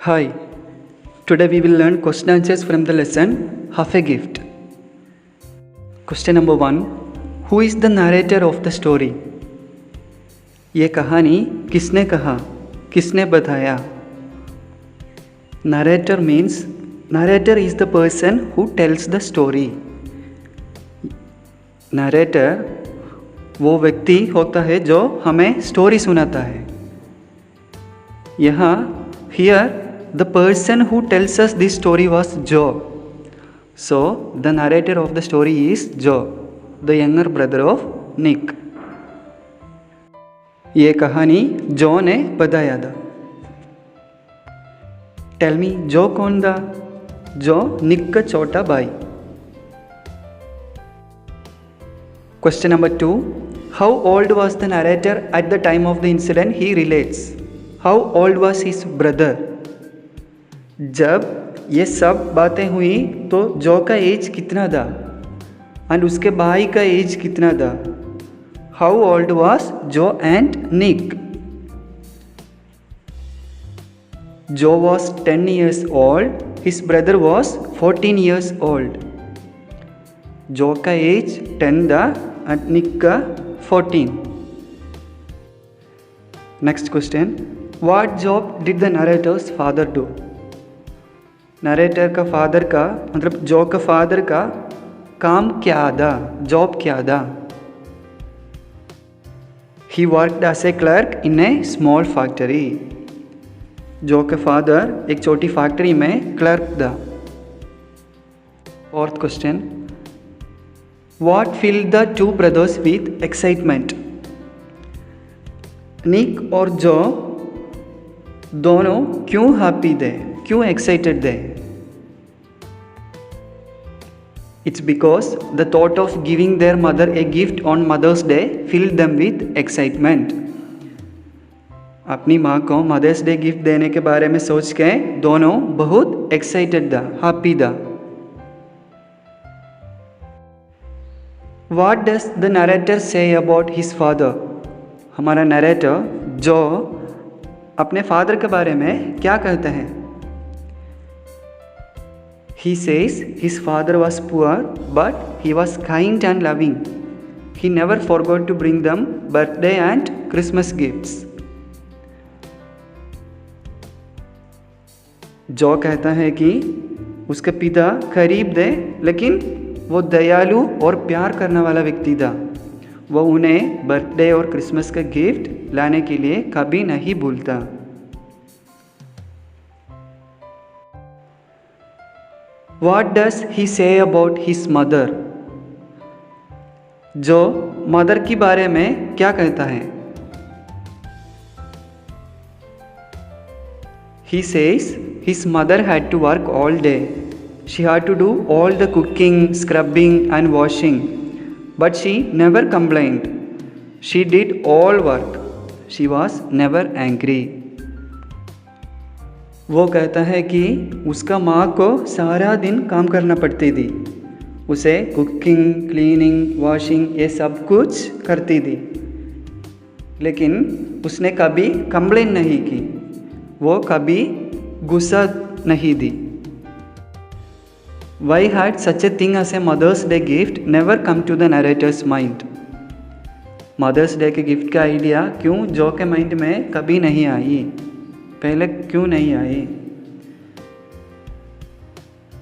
Hi, today we will learn question answers from the lesson Half a Gift. Question number 1. Who is the narrator of the story? ये कहानी किसने कहा, किसने बताया? Narrator means narrator is the person who tells the story. Narrator वो व्यक्ति होता है जो हमें स्टोरी सुनाता है. यहाँ here the person who tells us this story was Joe. So the narrator of the story is Joe, the younger brother of Nick. ये कहानी जो ने बताया था. Tell me, जो कौन था? जो निक का छोटा भाई. Question number 2. How old was the narrator at the time of the incident he relates? How old was his brother? जब ये सब बातें हुई तो जो का एज कितना था एंड उसके भाई का एज कितना था? हाउ ओल्ड वाज जो एंड निक? जो was 10 years old, his brother was 14 years old. जो का एज 10 था एंड निक का 14. Next question. What job did the narrator's father do? Narrator का फादर का मतलब जो का फादर का काम क्या था, जॉब क्या था? He worked as a clerk in a small factory. Joe का फादर एक छोटी फैक्ट्री में क्लर्क था. Fourth question. What filled the two brothers with excitement? Nick और जो दोनों क्यों हैप्पी थे, क्यों एक्साइटेड थे? It's because the thought of giving their mother a gift on Mother's Day filled them with excitement. अपनी माँ को मदर्स डे गिफ्ट देने के बारे में सोच के दोनों बहुत एक्साइटेड था, हैप्पी था. What does the narrator say about his father? हमारा नरेटर जो अपने फादर के बारे में क्या कहते हैं? He says his father was poor, but he was kind and loving. He never forgot to bring them birthday and Christmas gifts. जो कहता है कि उसके पिता गरीब थे, लेकिन वो दयालु और प्यार करने वाला व्यक्ति था. वो उन्हें बर्थडे और क्रिसमस का गिफ्ट लाने के लिए कभी नहीं भूलता. What does he say about his mother? जो मदर के बारे में क्या कहता है? He says his mother had to work all day. She had to do all the cooking, scrubbing and washing. But she never complained. She did all work. She was never angry. वो कहता है कि उसका माँ को सारा दिन काम करना पड़ती थी. उसे कुकिंग, क्लीनिंग, वॉशिंग ये सब कुछ करती थी, लेकिन उसने कभी कंप्लेन नहीं की. वो कभी गुस्सा नहीं दी. Why had such a thing as a Mother's Day gift never come to the narrator's mind? Mother's Day के गिफ्ट का आइडिया क्यों जो के माइंड में कभी नहीं आई, पहले क्यों नहीं आई?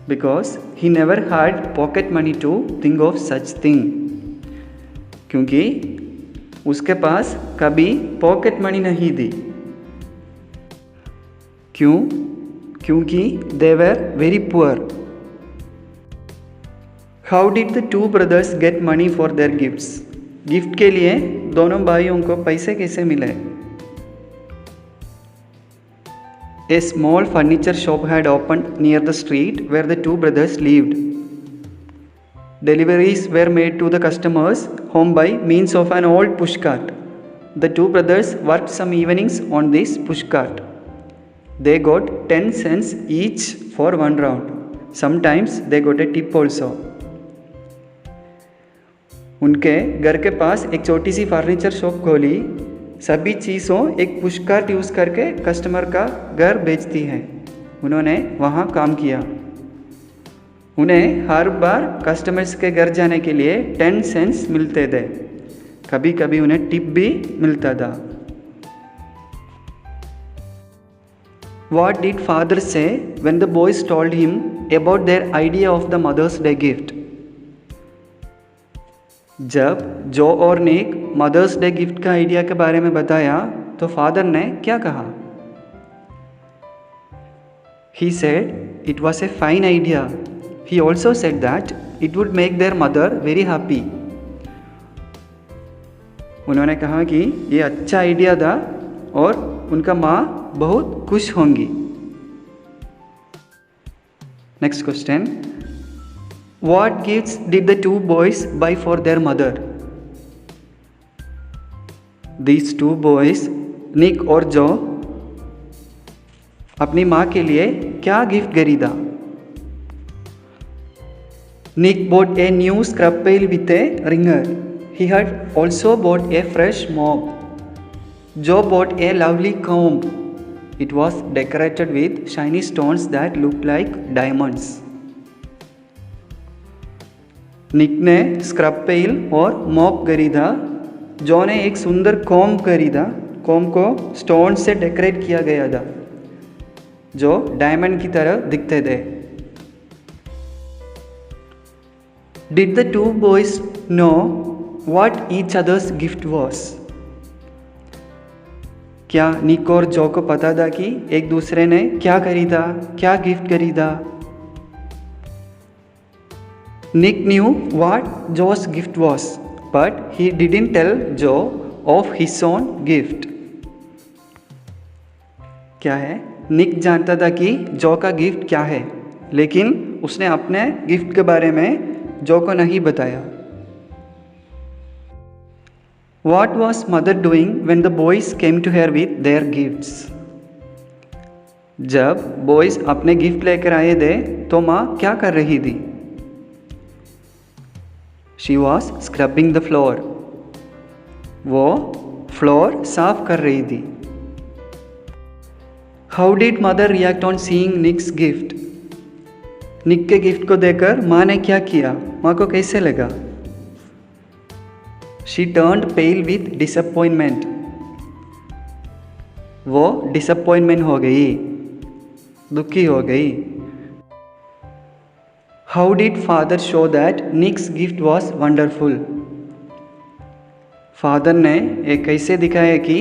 Because he never had pocket money to think of such thing. क्योंकि उसके पास कभी पॉकेट मनी नहीं थी. क्यों? क्योंकि they were very poor. How did the two brothers get money for their gifts? Gift के लिए दोनों भाइयों को पैसे कैसे मिले? A small furniture shop had opened near the street where the two brothers lived. Deliveries were made to the customers' home by means of an old pushcart. The two brothers worked some evenings on this pushcart. They got 10 cents each for one round. Sometimes they got a tip also. उनके घर के पास एक छोटी सी furniture shop खोली. सभी चीज़ों एक पुशकार्ट use करके कस्टमर का घर बेचती है. उन्होंने वहाँ काम किया। उन्हें हर बार कस्टमर्स के घर जाने के लिए 10 सेंट्स मिलते थे, कभी कभी उन्हें टिप भी मिलता था। What did father say when the boys told him about their idea of the Mother's Day gift? जब जो और निक मदर्स डे गिफ्ट का आइडिया के बारे में बताया तो फादर ने क्या कहा? He said it was a fine idea. He also said that it would make their mother very happy. उन्होंने कहा कि ये अच्छा आइडिया था और उनका माँ बहुत खुश होंगी। Next question, What gifts did the two boys buy for their mother? These two boys, निक और जो, अपनी माँ के लिए क्या गिफ्ट खरीदा? Nick bought a new scrub pail with a ringer. He had also bought a fresh mop. Joe bought a lovely comb. It was decorated with shiny stones that looked like diamonds. निक ने scrub पेल और mop खरीदा। जो ने एक सुंदर comb खरीदा। Comb को stone से डेकोरेट किया गया था जो डायमंड की तरह दिखते थे। Did the two boys know what each other's gift was? क्या निक और जो को पता था कि एक दूसरे ने क्या खरीदा, क्या गिफ्ट खरीदा? Nick knew what Joe's gift was, but he didn't tell Joe of his own gift. क्या है? निक जानता था कि जो का गिफ्ट क्या है, लेकिन उसने अपने गिफ्ट के बारे में जो को नहीं बताया। What was mother doing when the boys came to her with their gifts? जब बॉयज अपने गिफ्ट लेकर आए थे तो माँ क्या कर रही थी? She was scrubbing the floor. वो फ्लोर साफ कर रही थी। How did mother react on seeing Nick's gift? निक के गिफ्ट को देखकर माँ ने क्या किया? माँ को कैसे लगा? She turned pale with disappointment. वो डिसअपॉइंटमेंट हो गई, दुखी हो गई। How did father show that Nick's gift was wonderful? Father ने एक कैसे दिखाया कि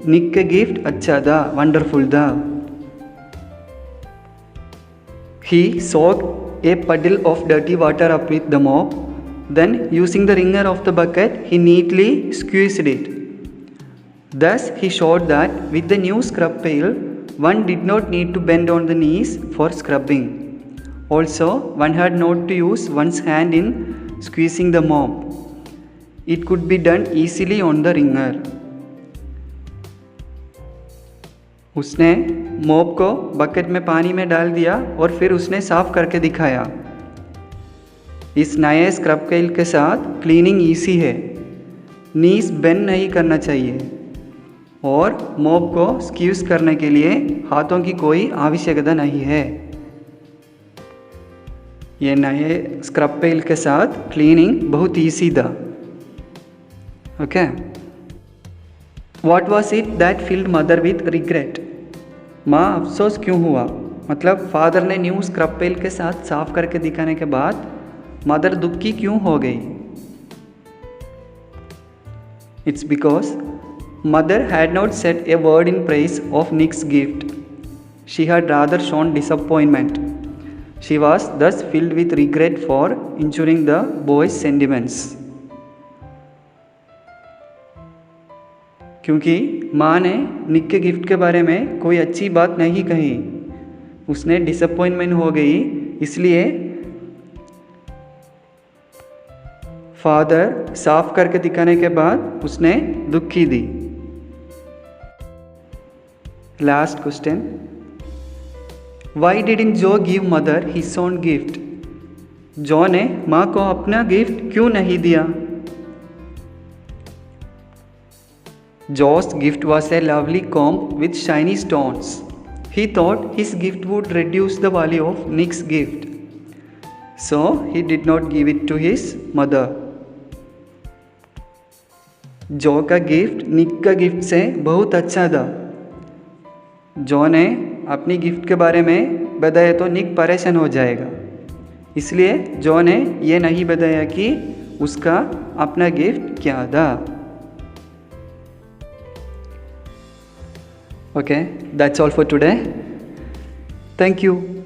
निक के गिफ्ट अच्छा था, वंडरफुल था। He soaked a puddle of dirty water up with the mop. Then, using the wringer of the bucket, he neatly squeezed it. Thus, he showed that with the new scrub pail, one did not need to bend on the knees for scrubbing. Also, one had not to use one's hand in squeezing the mop. It could be done easily on the wringer. उसने mop को bucket में पानी में डाल दिया और फिर उसने साफ करके दिखाया। इस नए स्क्रब पेल के साथ क्लीनिंग ईजी है, नीज बेंड नहीं करना चाहिए और मॉप को स्क्यूज करने के लिए हाथों की कोई आवश्यकता नहीं है। ये नए स्क्रब पेल के साथ क्लीनिंग बहुत ईजी था। Okay, what was it that field mother with regret? माँ अफसोस क्यों हुआ? मतलब फादर ने न्यू स्क्रब पेल के साथ साफ करके दिखाने के बाद मदर दुखी क्यों हो गई? It's because mother had not set a word in praise of Nick's gift. She had rather shown disappointment. She was thus filled with regret for injuring the boy's sentiments. क्योंकि माँ ने निक के गिफ्ट के बारे में कोई अच्छी बात नहीं कही, उसने डिसअपॉइंटमेंट हो गई, इसलिए फादर साफ करके दिखाने के बाद उसने दुखी दी। Last question, Why didn't Joe give mother his own gift? जो ने माँ को अपना गिफ्ट क्यों नहीं दिया? Joe's gift was a lovely comb with shiny stones. He thought his gift would reduce the value of Nick's gift, so he did not give it to his mother. जो का गिफ्ट निक का gift से बहुत अच्छा था। जो ने अपनी गिफ्ट के बारे में बताया तो निक परेशान हो जाएगा, इसलिए जो ने ये नहीं बताया कि उसका अपना गिफ्ट क्या था। Okay, that's all for today. Thank you.